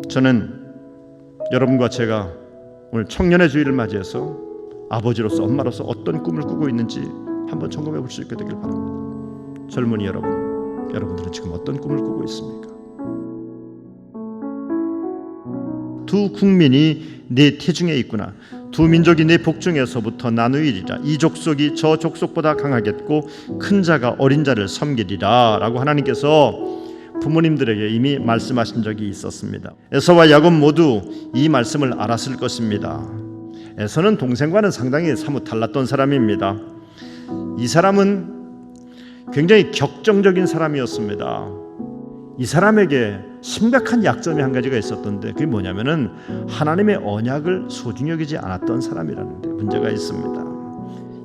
저는 여러분과 제가 오늘 청년의 주일을 맞이해서 아버지로서 엄마로서 어떤 꿈을 꾸고 있는지 한번 점검해 볼 수 있게 되길 바랍니다. 젊은이 여러분들은 지금 어떤 꿈을 꾸고 있습니까? 두 국민이 네 태중에 있구나. 두 민족이 네 복중에서부터 나누이리라. 이 족속이 저 족속보다 강하겠고 큰 자가 어린 자를 섬기리라 라고 하나님께서 부모님들에게 이미 말씀하신 적이 있었습니다. 에서와 야곱 모두 이 말씀을 알았을 것입니다. 에서는 동생과는 상당히 사뭇 달랐던 사람입니다. 이 사람은 굉장히 격정적인 사람이었습니다. 이 사람에게 심각한 약점이 한 가지가 있었던데 그게 뭐냐면은 하나님의 언약을 소중히 여기지 않았던 사람이라는 데 문제가 있습니다.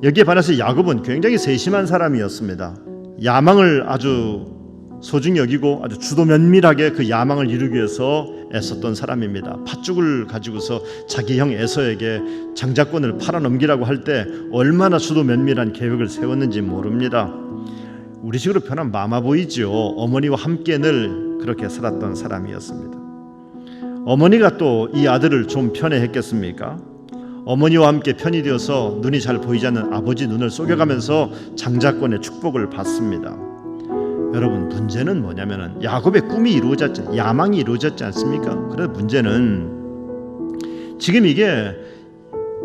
여기에 반해서 야곱은 굉장히 세심한 사람이었습니다. 야망을 아주 소중히 여기고 아주 주도 면밀하게 그 야망을 이루기 위해서 애썼던 사람입니다. 팥죽을 가지고서 자기 형 에서에게 장자권을 팔아넘기라고 할 때 얼마나 주도 면밀한 계획을 세웠는지 모릅니다. 우리식으로 표현하면 마마보이죠. 어머니와 함께 늘 그렇게 살았던 사람이었습니다. 어머니가 또 이 아들을 좀 편애했겠습니까? 어머니와 함께 편이 되어서 눈이 잘 보이지 않는 아버지 눈을 속여가면서 장자권의 축복을 받습니다. 여러분, 문제는 뭐냐면은 야곱의 꿈이 이루어졌지, 야망이 이루어졌지 않습니까? 그래서 문제는 지금 이게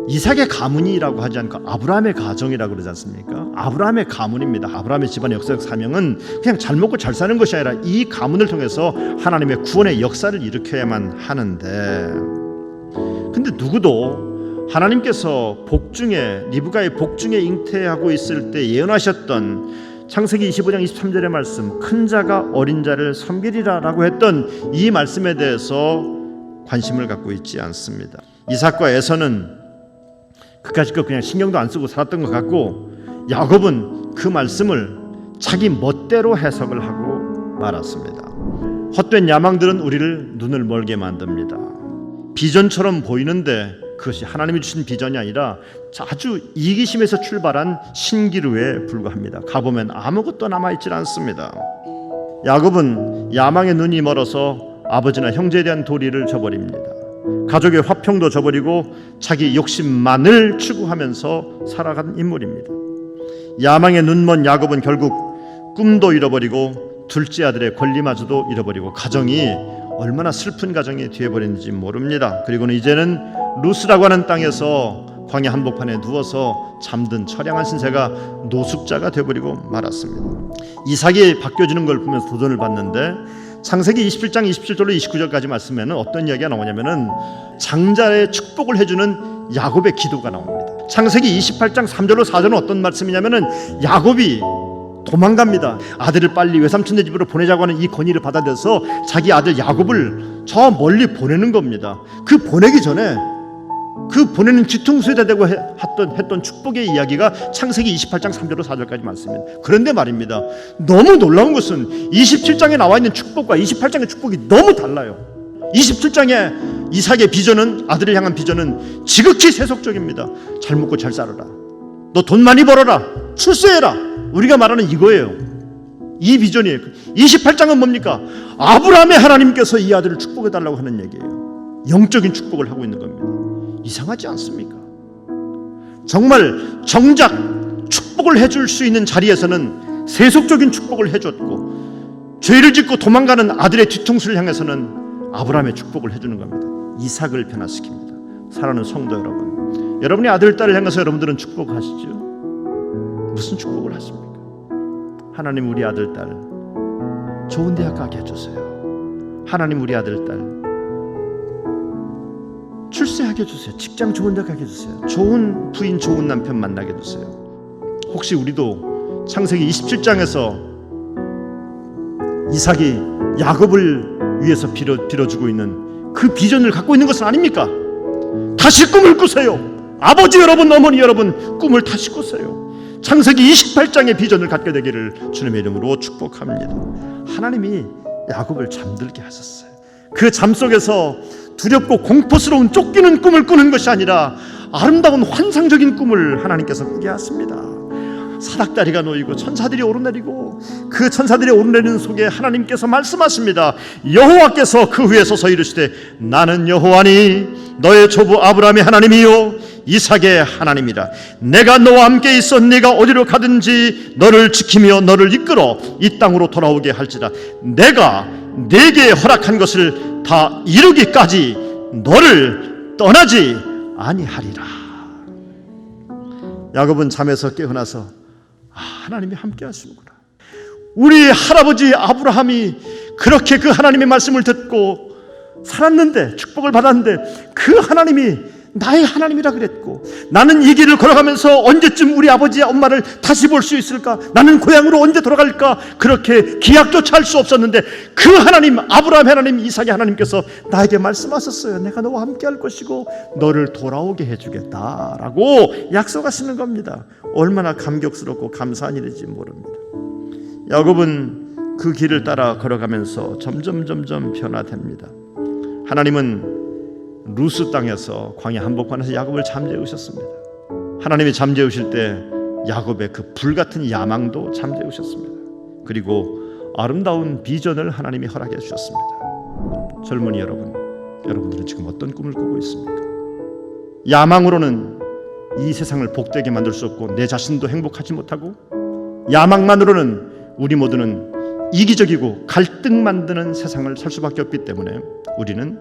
이삭의 가문이라고 하지 않고 아브라함의 가정이라고 그러지 않습니까? 아브라함의 가문입니다. 아브라함의 집안의 역사적 사명은 그냥 잘 먹고 잘 사는 것이 아니라 이 가문을 통해서 하나님의 구원의 역사를 일으켜야만 하는데, 근데 누구도 하나님께서 복중에 리브가의 복중에 잉태하고 있을 때 예언하셨던 창세기 25장 23절의 말씀, 큰 자가 어린 자를 섬기리라 라고 했던 이 말씀에 대해서 관심을 갖고 있지 않습니다. 이삭과 에서는 그까짓 거 그냥 신경도 안 쓰고 살았던 것 같고, 야곱은 그 말씀을 자기 멋대로 해석을 하고 말았습니다. 헛된 야망들은 우리를 눈을 멀게 만듭니다. 비전처럼 보이는데 그것이 하나님이 주신 비전이 아니라 아주 이기심에서 출발한 신기루에 불과합니다. 가보면 아무것도 남아있질 않습니다. 야곱은 야망에 눈이 멀어서 아버지나 형제에 대한 도리를 저버립니다. 가족의 화평도 저버리고 자기 욕심만을 추구하면서 살아간 인물입니다. 야망에 눈먼 야곱은 결국 꿈도 잃어버리고 둘째 아들의 권리마저도 잃어버리고 가정이 얼마나 슬픈 가정이 되어버렸는지 모릅니다. 그리고는 이제는 루스라고 하는 땅에서 광야 한복판에 누워서 잠든 처량한 신세가 노숙자가 되어버리고 말았습니다. 이삭이 바뀌어지는 걸 보면서 도전을 받는데 창세기 27장 27절로 29절까지 말씀에는 어떤 이야기가 나오냐면은 장자의 축복을 해주는 야곱의 기도가 나옵니다. 창세기 28장 3절로 4절은 어떤 말씀이냐면은 야곱이 도망갑니다. 아들을 빨리 외삼촌네 집으로 보내자고 하는 이 건의를 받아들여서 자기 아들 야곱을 저 멀리 보내는 겁니다. 그 보내기 전에 그 보내는 뒤통수에다 대고 했던 축복의 이야기가 창세기 28장 3절로 4절까지 말씀입니다. 그런데 말입니다, 너무 놀라운 것은 27장에 나와 있는 축복과 28장의 축복이 너무 달라요. 27장의 이삭의 비전은, 아들을 향한 비전은 지극히 세속적입니다. 잘 먹고 잘 살아라, 너 돈 많이 벌어라, 출세해라, 우리가 말하는 이거예요. 이 비전이에요. 28장은 뭡니까? 아브라함의 하나님께서 이 아들을 축복해달라고 하는 얘기예요. 영적인 축복을 하고 있는 겁니다. 이상하지 않습니까? 정말 정작 축복을 해줄 수 있는 자리에서는 세속적인 축복을 해줬고, 죄를 짓고 도망가는 아들의 뒤통수를 향해서는 아브라함의 축복을 해주는 겁니다. 이삭을 변화시킵니다. 사랑하는 성도 여러분, 여러분의 아들, 딸을 향해서 여러분들은 축복하시죠? 무슨 축복을 하십니까? 하나님, 우리 아들, 딸 좋은 대학 가게 해주세요. 하나님, 우리 아들, 딸 출세하게 해주세요. 직장 좋은 데 가게 해주세요. 좋은 부인, 좋은 남편 만나게 해주세요. 혹시 우리도 창세기 27장에서 이삭이 야곱을 위해서 빌어주고 있는 그 비전을 갖고 있는 것은 아닙니까? 다시 꿈을 꾸세요. 아버지 여러분, 어머니 여러분, 꿈을 다시 꾸세요. 창세기 28장의 비전을 갖게 되기를 주님의 이름으로 축복합니다. 하나님이 야곱을 잠들게 하셨어요. 그 잠 속에서 두렵고 공포스러운 쫓기는 꿈을 꾸는 것이 아니라 아름다운 환상적인 꿈을 하나님께서 꾸게 하십니다. 사닥다리가 놓이고 천사들이 오르내리고 그 천사들이 오르내리는 속에 하나님께서 말씀하십니다. 여호와께서 그 위에 서서 이르시되 나는 여호와니 너의 조부 아브라함의 하나님이요 이삭의 하나님이라. 내가 너와 함께 있어 네가 어디로 가든지 너를 지키며 너를 이끌어 이 땅으로 돌아오게 할지라. 내가 네게 허락한 것을 다 이루기까지 너를 떠나지 아니하리라. 야곱은 잠에서 깨어나서 하나님이 함께 하시는구나. 우리 할아버지 아브라함이 그렇게 그 하나님의 말씀을 듣고 살았는데, 축복을 받았는데, 그 하나님이 나의 하나님이라 그랬고, 나는 이 길을 걸어가면서 언제쯤 우리 아버지 엄마를 다시 볼 수 있을까? 나는 고향으로 언제 돌아갈까? 그렇게 기약조차 할 수 없었는데 그 하나님, 아브라함 하나님, 이삭의 하나님께서 나에게 말씀하셨어요. 내가 너와 함께 할 것이고 너를 돌아오게 해주겠다라고 약속하시는 겁니다. 얼마나 감격스럽고 감사한 일인지 모릅니다. 야곱은 그 길을 따라 걸어가면서 점점 변화됩니다. 하나님은 루스 땅에서 광야 한복판에서 야곱을 잠재우셨습니다. 하나님이 잠재우실 때 야곱의 그 불같은 야망도 잠재우셨습니다. 그리고 아름다운 비전을 하나님이 허락해 주셨습니다. 젊은이 여러분, 여러분들은 지금 어떤 꿈을 꾸고 있습니까? 야망으로는 이 세상을 복되게 만들 수 없고 내 자신도 행복하지 못하고, 야망만으로는 우리 모두는 이기적이고 갈등 만드는 세상을 살 수밖에 없기 때문에 우리는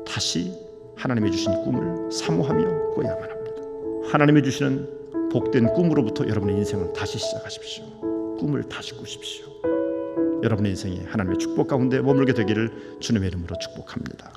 다시 하나님이 주신 꿈을 사모하며 꿔야만 합니다. 하나님이 주시는 복된 꿈으로부터 여러분의 인생을 다시 시작하십시오. 꿈을 다시 꾸십시오. 여러분의 인생이 하나님의 축복 가운데 머물게 되기를 주님의 이름으로 축복합니다.